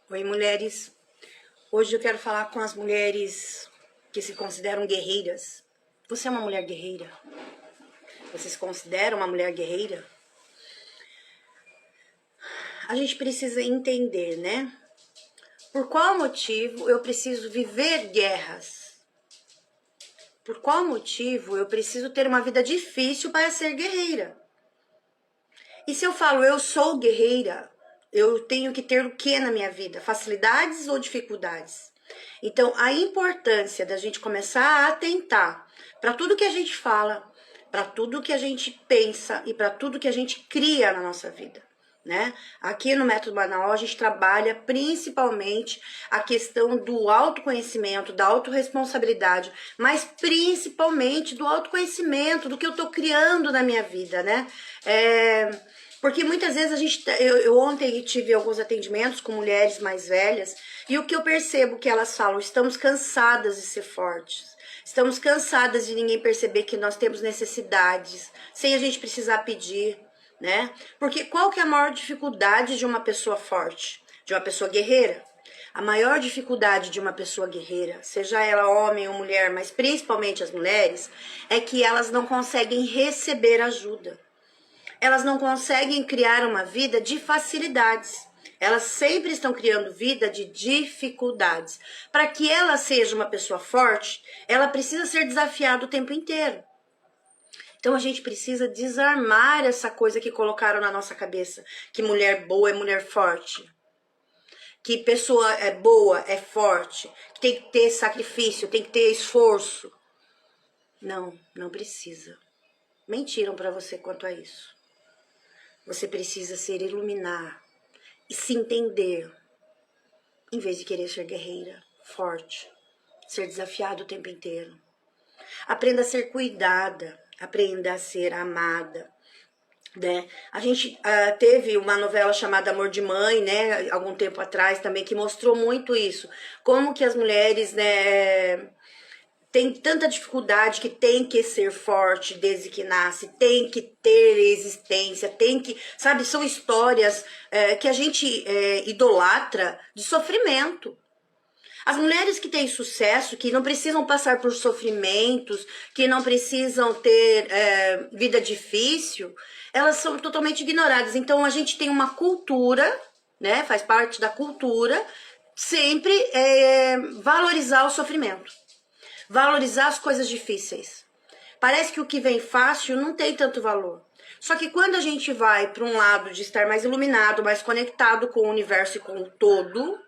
Oi, mulheres. Hoje eu quero falar com as mulheres que se consideram guerreiras. Você é uma mulher guerreira? Você se considera uma mulher guerreira? A gente precisa entender, né? Por qual motivo eu preciso viver guerras? Por qual motivo eu preciso ter uma vida difícil para ser guerreira? E se eu falo eu sou guerreira, eu tenho que ter o que na minha vida? Facilidades ou dificuldades? Então, a importância da gente começar a atentar para tudo que a gente fala, para tudo que a gente pensa e para tudo que a gente cria na nossa vida, né? Aqui no Método Manaus, a gente trabalha principalmente a questão do autoconhecimento, da autorresponsabilidade, mas principalmente do autoconhecimento, do que eu tô criando na minha vida, né? Porque muitas vezes eu ontem tive alguns atendimentos com mulheres mais velhas e o que eu percebo que elas falam, estamos cansadas de ser fortes, estamos cansadas de ninguém perceber que nós temos necessidades, sem a gente precisar pedir, né? Porque qual que é a maior dificuldade de uma pessoa forte, de uma pessoa guerreira? A maior dificuldade de uma pessoa guerreira, seja ela homem ou mulher, mas principalmente as mulheres, é que elas não conseguem receber ajuda. Elas não conseguem criar uma vida de facilidades. Elas sempre estão criando vida de dificuldades. Para que ela seja uma pessoa forte, ela precisa ser desafiada o tempo inteiro. Então a gente precisa desarmar essa coisa que colocaram na nossa cabeça, que mulher boa é mulher forte, que pessoa é boa é forte, que tem que ter sacrifício, tem que ter esforço. Não, não precisa. Mentiram para você quanto a isso. Você precisa se iluminar e se entender, em vez de querer ser guerreira, forte, ser desafiado o tempo inteiro. Aprenda a ser cuidada, aprenda a ser amada, né? A gente teve uma novela chamada Amor de Mãe, né, algum tempo atrás também, que mostrou muito isso, como que as mulheres, né, tem tanta dificuldade que tem que ser forte desde que nasce, tem que ter existência, tem que, sabe, são histórias que a gente idolatra de sofrimento. As mulheres que têm sucesso, que não precisam passar por sofrimentos, que não precisam ter vida difícil, elas são totalmente ignoradas. Então a gente tem uma cultura, né, faz parte da cultura, sempre valorizar o sofrimento. Valorizar as coisas difíceis. Parece que o que vem fácil não tem tanto valor. Só que quando a gente vai para um lado de estar mais iluminado, mais conectado com o universo e com o todo,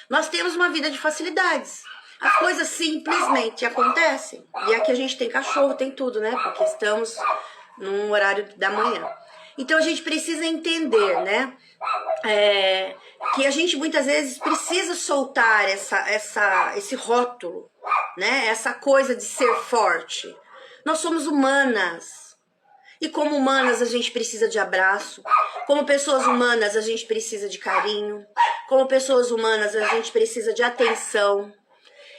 nós temos uma vida de facilidades. As coisas simplesmente acontecem. E aqui a gente tem cachorro, tem tudo, né? Porque estamos num horário da manhã. Então a gente precisa entender, né? Que a gente muitas vezes precisa soltar esse rótulo, né? Essa coisa de ser forte. Nós somos humanas. E como humanas a gente precisa de abraço. Como pessoas humanas a gente precisa de carinho. Como pessoas humanas a gente precisa de atenção.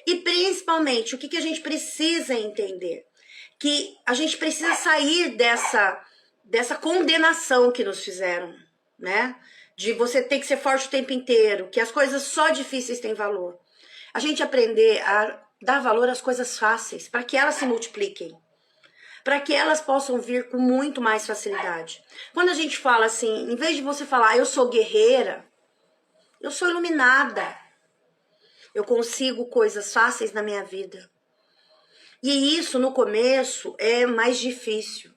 E principalmente, o que a gente precisa entender? Que a gente precisa sair dessa condenação que nos fizeram, né? De você ter que ser forte o tempo inteiro, que as coisas só difíceis têm valor. A gente aprender a dar valor às coisas fáceis, para que elas se multipliquem, para que elas possam vir com muito mais facilidade. Quando a gente fala assim, em vez de você falar, eu sou guerreira, eu sou iluminada, eu consigo coisas fáceis na minha vida. E isso no começo é mais difícil.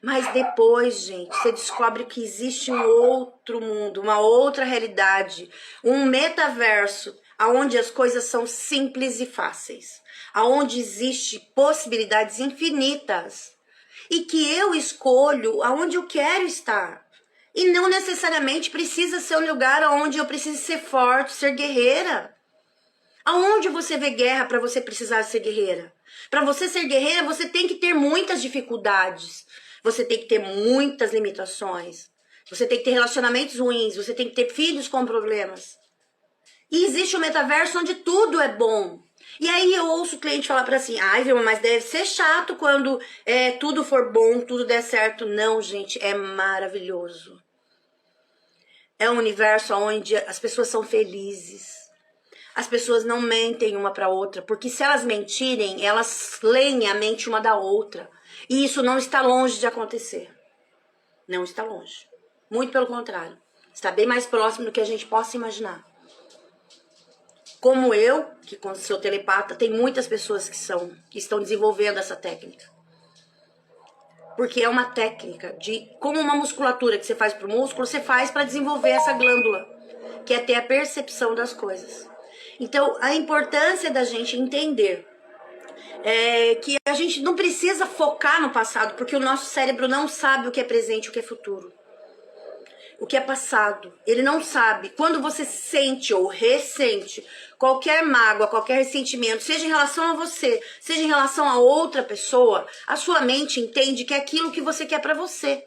Mas depois, gente, você descobre que existe um outro mundo, uma outra realidade, um metaverso, onde as coisas são simples e fáceis, onde existe possibilidades infinitas e que eu escolho aonde eu quero estar. E não necessariamente precisa ser um lugar onde eu preciso ser forte, ser guerreira. Aonde você vê guerra para você precisar ser guerreira? Para você ser guerreira, você tem que ter muitas dificuldades. Você tem que ter muitas limitações. Você tem que ter relacionamentos ruins. Você tem que ter filhos com problemas. E existe um metaverso onde tudo é bom. E aí eu ouço o cliente falar para assim, ai, Vilma, mas deve ser chato quando tudo for bom, tudo der certo. Não, gente, é maravilhoso. É um universo onde as pessoas são felizes. As pessoas não mentem uma para outra, porque se elas mentirem, elas leem a mente uma da outra. E isso não está longe de acontecer. Não está longe. Muito pelo contrário. Está bem mais próximo do que a gente possa imaginar. Como eu, que sou telepata, tem muitas pessoas que estão desenvolvendo essa técnica. Porque é uma técnica de, como uma musculatura que você faz para o músculo, você faz para desenvolver essa glândula, que é ter a percepção das coisas. Então, a importância da gente entender que a gente não precisa focar no passado, porque o nosso cérebro não sabe o que é presente e o que é futuro. O que é passado. Ele não sabe. Quando você sente ou ressente qualquer mágoa, qualquer ressentimento, seja em relação a você, seja em relação a outra pessoa, a sua mente entende que é aquilo que você quer pra você.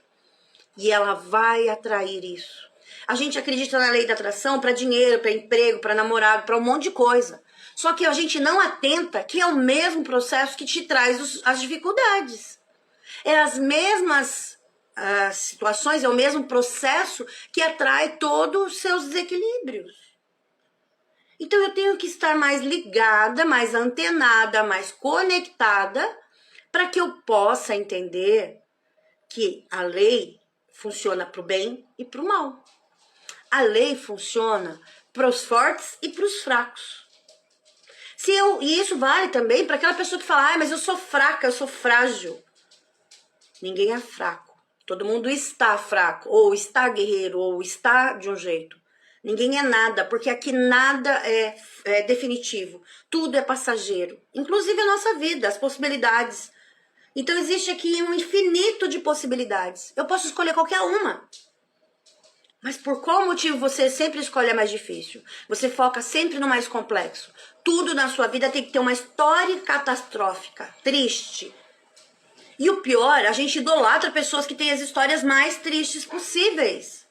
E ela vai atrair isso. A gente acredita na lei da atração para dinheiro, para emprego, para namorado, para um monte de coisa. Só que a gente não atenta que é o mesmo processo que te traz as dificuldades. É as mesmas situações, é o mesmo processo que atrai todos os seus desequilíbrios. Então eu tenho que estar mais ligada, mais antenada, mais conectada, para que eu possa entender que a lei funciona para o bem e para o mal. A lei funciona para os fortes e para os fracos. E isso vale também para aquela pessoa que fala, mas eu sou fraca, eu sou frágil. Ninguém é fraco. Todo mundo está fraco, ou está guerreiro, ou está de um jeito. Ninguém é nada, porque aqui nada é definitivo. Tudo é passageiro. Inclusive a nossa vida, as possibilidades. Então existe aqui um infinito de possibilidades. Eu posso escolher qualquer uma. Mas por qual motivo você sempre escolhe a mais difícil? Você foca sempre no mais complexo. Tudo na sua vida tem que ter uma história catastrófica, triste. E o pior, a gente idolatra pessoas que têm as histórias mais tristes possíveis.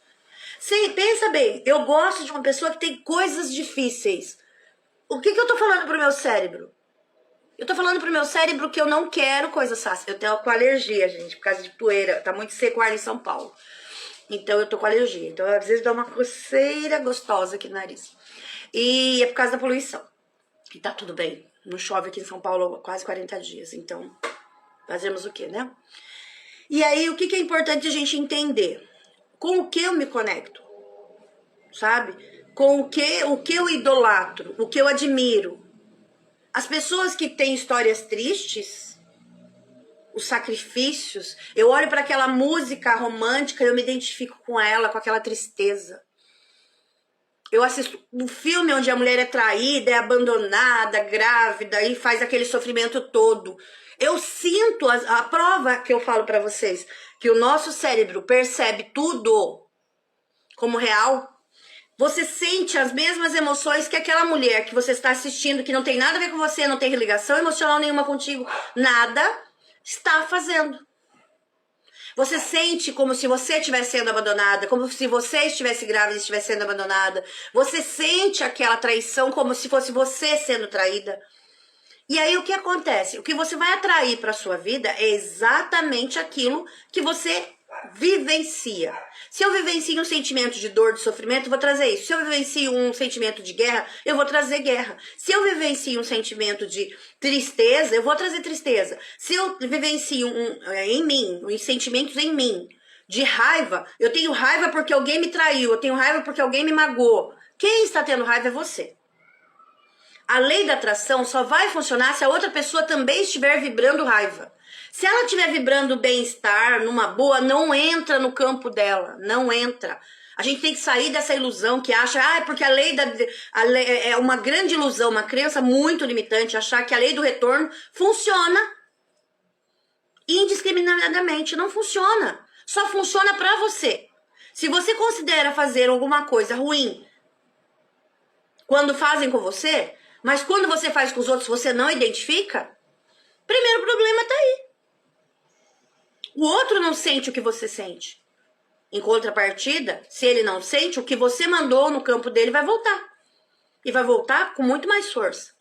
Sim, pensa bem, eu gosto de uma pessoa que tem coisas difíceis. O que eu tô falando pro meu cérebro? Eu tô falando pro meu cérebro que eu não quero coisas fáceis. Eu tenho com alergia, gente, por causa de poeira. Tá muito seco o ar em São Paulo. Então eu tô com alergia. Então às vezes dá uma coceira gostosa aqui no nariz. E é por causa da poluição. E tá tudo bem. Não chove aqui em São Paulo há quase 40 dias. Então fazemos o quê, né? E aí o que é importante a gente entender? Com o que eu me conecto? Sabe? Com o que eu idolatro? O que eu admiro? As pessoas que têm histórias tristes, os sacrifícios, eu olho para aquela música romântica e eu me identifico com ela, com aquela tristeza. Eu assisto um filme onde a mulher é traída, é abandonada, grávida e faz aquele sofrimento todo. Eu sinto a prova que eu falo para vocês, que o nosso cérebro percebe tudo como real. Você sente as mesmas emoções que aquela mulher que você está assistindo, que não tem nada a ver com você, não tem ligação emocional nenhuma contigo, nada, está fazendo. Você sente como se você estivesse sendo abandonada, como se você estivesse grávida e estivesse sendo abandonada. Você sente aquela traição como se fosse você sendo traída. E aí o que acontece? O que você vai atrair para a sua vida é exatamente aquilo que você vivencia. Se eu vivencio um sentimento de dor, de sofrimento, eu vou trazer isso. Se eu vivencio um sentimento de guerra, eu vou trazer guerra. Se eu vivencio um sentimento de tristeza, eu vou trazer tristeza. Se eu vivencio em mim, os sentimentos em mim, de raiva, eu tenho raiva porque alguém me traiu, eu tenho raiva porque alguém me magoou. Quem está tendo raiva é você. A lei da atração só vai funcionar se a outra pessoa também estiver vibrando raiva. Se ela estiver vibrando bem-estar, numa boa, não entra no campo dela, não entra. A gente tem que sair dessa ilusão que acha, porque a lei é uma grande ilusão, uma crença muito limitante, achar que a lei do retorno funciona indiscriminadamente. Não funciona. Só funciona pra você. Se você considera fazer alguma coisa ruim quando fazem com você, mas quando você faz com os outros você não identifica, primeiro problema tá aí. O outro não sente o que você sente. Em contrapartida, se ele não sente, o que você mandou no campo dele vai voltar. E vai voltar com muito mais força.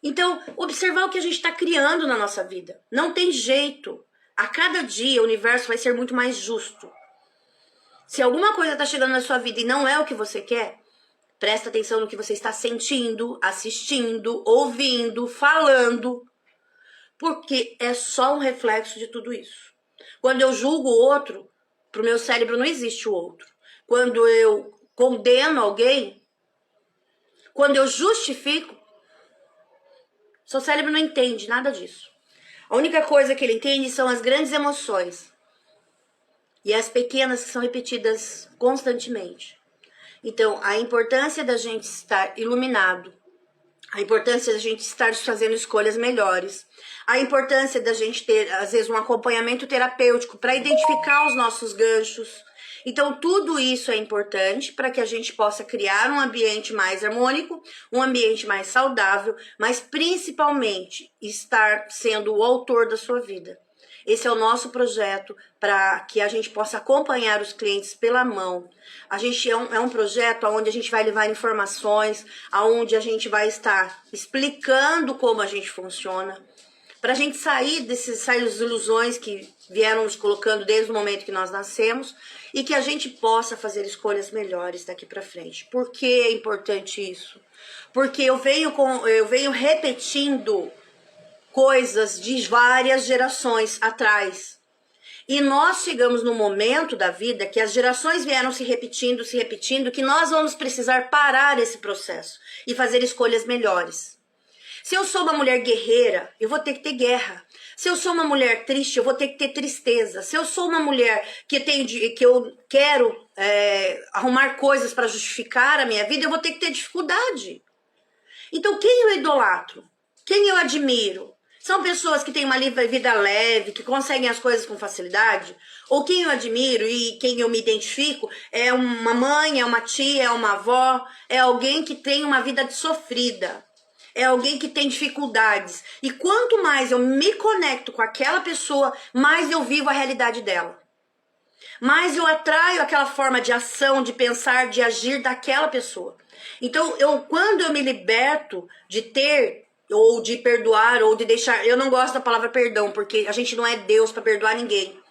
Então, observar o que a gente está criando na nossa vida. Não tem jeito. A cada dia o universo vai ser muito mais justo. Se alguma coisa está chegando na sua vida e não é o que você quer, presta atenção no que você está sentindo, assistindo, ouvindo, falando, porque é só um reflexo de tudo isso. Quando eu julgo o outro, pro meu cérebro não existe o outro. Quando eu condeno alguém, quando eu justifico, seu cérebro não entende nada disso. A única coisa que ele entende são as grandes emoções e as pequenas que são repetidas constantemente. Então, a importância da gente estar iluminado, a importância da gente estar fazendo escolhas melhores, a importância da gente ter, às vezes, um acompanhamento terapêutico para identificar os nossos ganchos. Então, tudo isso é importante para que a gente possa criar um ambiente mais harmônico, um ambiente mais saudável, mas principalmente estar sendo o autor da sua vida. Esse é o nosso projeto para que a gente possa acompanhar os clientes pela mão. A gente é um projeto onde a gente vai levar informações, onde a gente vai estar explicando como a gente funciona, para a gente sair das ilusões que vieram nos colocando desde o momento que nós nascemos e que a gente possa fazer escolhas melhores daqui para frente. Por que é importante isso? Porque eu venho repetindo coisas de várias gerações atrás. E nós chegamos num momento da vida que as gerações vieram se repetindo, que nós vamos precisar parar esse processo e fazer escolhas melhores. Se eu sou uma mulher guerreira, eu vou ter que ter guerra. Se eu sou uma mulher triste, eu vou ter que ter tristeza. Se eu sou uma mulher que eu quero arrumar coisas para justificar a minha vida, eu vou ter que ter dificuldade. Então, quem eu idolatro? Quem eu admiro? São pessoas que têm uma vida leve, que conseguem as coisas com facilidade? Ou quem eu admiro e quem eu me identifico é uma mãe, é uma tia, é uma avó, é alguém que tem uma vida sofrida, é alguém que tem dificuldades. E quanto mais eu me conecto com aquela pessoa, mais eu vivo a realidade dela. Mais eu atraio aquela forma de ação, de pensar, de agir daquela pessoa. Então, quando eu me liberto de ter ou de perdoar, ou de deixar... Eu não gosto da palavra perdão, porque a gente não é Deus para perdoar ninguém.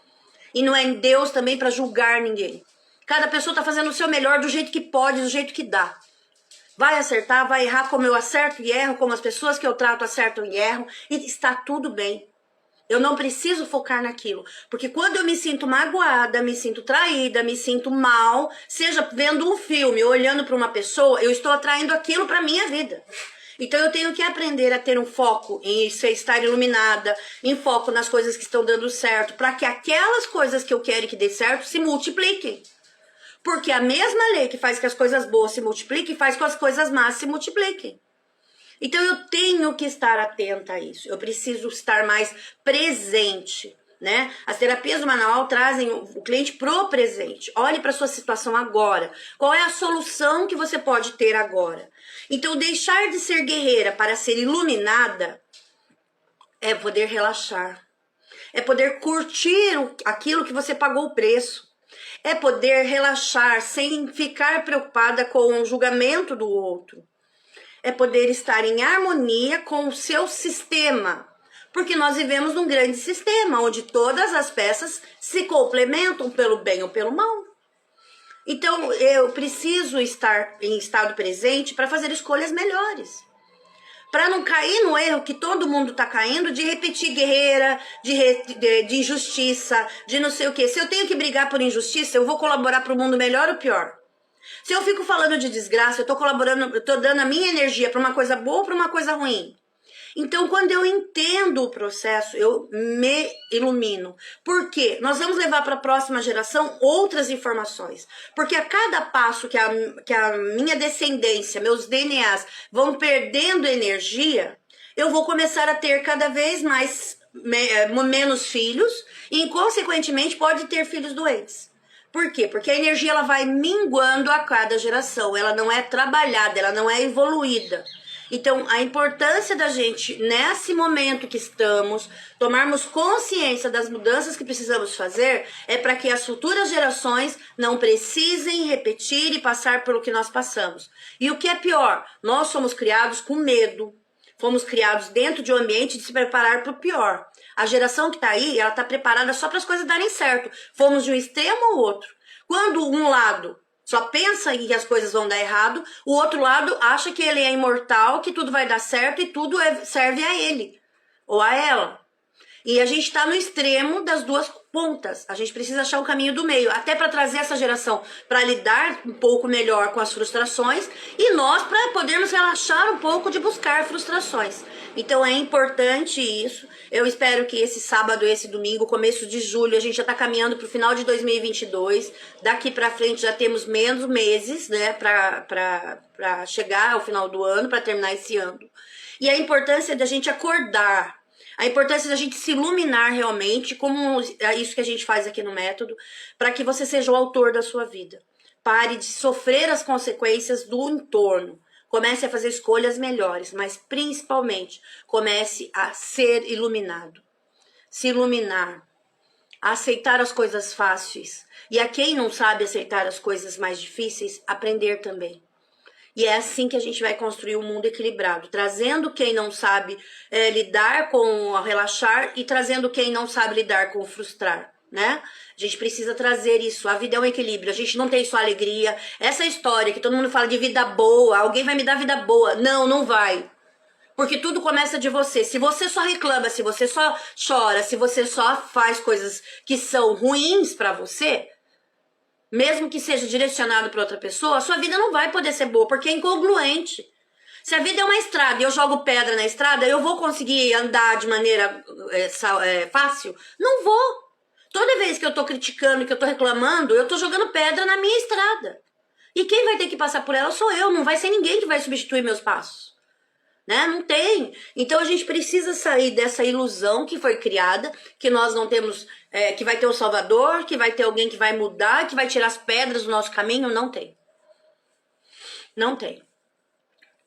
E não é Deus também para julgar ninguém. Cada pessoa está fazendo o seu melhor do jeito que pode, do jeito que dá. Vai acertar, vai errar como eu acerto e erro, como as pessoas que eu trato acertam e erram. E está tudo bem. Eu não preciso focar naquilo. Porque quando eu me sinto magoada, me sinto traída, me sinto mal, seja vendo um filme ou olhando para uma pessoa, eu estou atraindo aquilo para minha vida. Então eu tenho que aprender a ter um foco em estar iluminada, em foco nas coisas que estão dando certo, para que aquelas coisas que eu quero que dê certo se multipliquem. Porque a mesma lei que faz que as coisas boas se multipliquem, faz com que as coisas más se multipliquem. Então eu tenho que estar atenta a isso, eu preciso estar mais presente, né? As terapias do manual trazem o cliente pro presente. Olhe para sua situação agora. Qual é a solução que você pode ter agora? Então, deixar de ser guerreira para ser iluminada é poder relaxar. É poder curtir aquilo que você pagou o preço. É poder relaxar sem ficar preocupada com o julgamento do outro. É poder estar em harmonia com o seu sistema. Porque nós vivemos num grande sistema, onde todas as peças se complementam pelo bem ou pelo mal. Então, eu preciso estar em estado presente para fazer escolhas melhores. Para não cair no erro que todo mundo está caindo, de repetir guerreira, de injustiça, de não sei o quê. Se eu tenho que brigar por injustiça, eu vou colaborar para o mundo melhor ou pior? Se eu fico falando de desgraça, eu estou colaborando, eu estou dando a minha energia para uma coisa boa ou para uma coisa ruim? Então, quando eu entendo o processo, eu me ilumino. Por quê? Nós vamos levar para a próxima geração outras informações. Porque a cada passo que a minha descendência, meus DNAs vão perdendo energia, eu vou começar a ter cada vez menos filhos e, consequentemente, pode ter filhos doentes. Por quê? Porque a energia ela vai minguando a cada geração. Ela não é trabalhada, ela não é evoluída. Então, a importância da gente, nesse momento que estamos, tomarmos consciência das mudanças que precisamos fazer, é para que as futuras gerações não precisem repetir e passar pelo que nós passamos. E o que é pior, nós somos criados com medo, fomos criados dentro de um ambiente de se preparar para o pior. A geração que está aí, ela está preparada só para as coisas darem certo. Fomos de um extremo ao outro. Quando um lado só pensa em que as coisas vão dar errado, o outro lado acha que ele é imortal, que tudo vai dar certo e tudo serve a ele ou a ela. E a gente está no extremo das duas pontas. A gente precisa achar o caminho do meio, até para trazer essa geração para lidar um pouco melhor com as frustrações e nós para podermos relaxar um pouco de buscar frustrações. Então é importante isso. Eu espero que esse sábado, esse domingo, começo de julho, a gente já está caminhando para o final de 2022. Daqui para frente já temos menos meses, né, para chegar ao final do ano, para terminar esse ano. E a importância da gente acordar. A importância da gente se iluminar realmente, como isso que a gente faz aqui no método, para que você seja o autor da sua vida. Pare de sofrer as consequências do entorno. Comece a fazer escolhas melhores, mas principalmente comece a ser iluminado. Se iluminar, a aceitar as coisas fáceis. E a quem não sabe aceitar as coisas mais difíceis, aprender também. E é assim que a gente vai construir um mundo equilibrado, trazendo quem não sabe lidar com o relaxar e trazendo quem não sabe lidar com o frustrar, né? A gente precisa trazer isso, a vida é um equilíbrio, a gente não tem só alegria. Essa história que todo mundo fala de vida boa, alguém vai me dar vida boa. Não, não vai. Porque tudo começa de você. Se você só reclama, se você só chora, se você só faz coisas que são ruins pra você, mesmo que seja direcionado para outra pessoa, a sua vida não vai poder ser boa, porque é incongruente. Se a vida é uma estrada e eu jogo pedra na estrada, eu vou conseguir andar de maneira fácil? Não vou. Toda vez que eu tô criticando, que eu tô reclamando, eu tô jogando pedra na minha estrada. E quem vai ter que passar por ela sou eu, não vai ser ninguém que vai substituir meus passos. Né? Não tem. Então a gente precisa sair dessa ilusão que foi criada, que nós não temos, que vai ter um salvador, que vai ter alguém que vai mudar, que vai tirar as pedras do nosso caminho. Não tem. Não tem.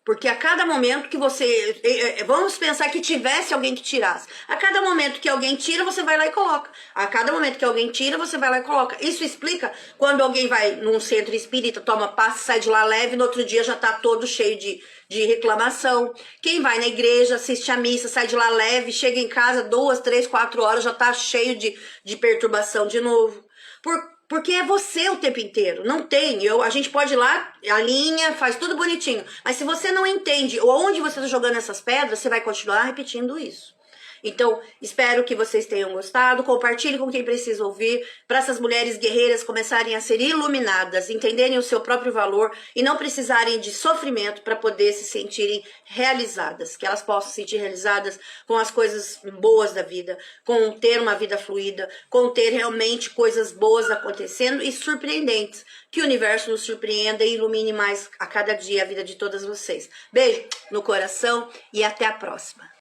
Porque a cada momento que você... Vamos pensar que tivesse alguém que tirasse. A cada momento que alguém tira, você vai lá e coloca. A cada momento que alguém tira, você vai lá e coloca. Isso explica quando alguém vai num centro espírita, toma passe, sai de lá leve, no outro dia já tá todo cheio de reclamação. Quem vai na igreja, assiste a missa, sai de lá leve, chega em casa 2, 3, 4 horas, já tá cheio de perturbação de novo. Porque é você o tempo inteiro, não tem, a gente pode ir lá, alinha, faz tudo bonitinho, mas se você não entende onde você está jogando essas pedras, você vai continuar repetindo isso. Então, espero que vocês tenham gostado, compartilhe com quem precisa ouvir, para essas mulheres guerreiras começarem a ser iluminadas, entenderem o seu próprio valor e não precisarem de sofrimento para poder se sentirem realizadas, que elas possam se sentir realizadas com as coisas boas da vida, com ter uma vida fluida, com ter realmente coisas boas acontecendo e surpreendentes, que o universo nos surpreenda e ilumine mais a cada dia a vida de todas vocês. Beijo no coração e até a próxima.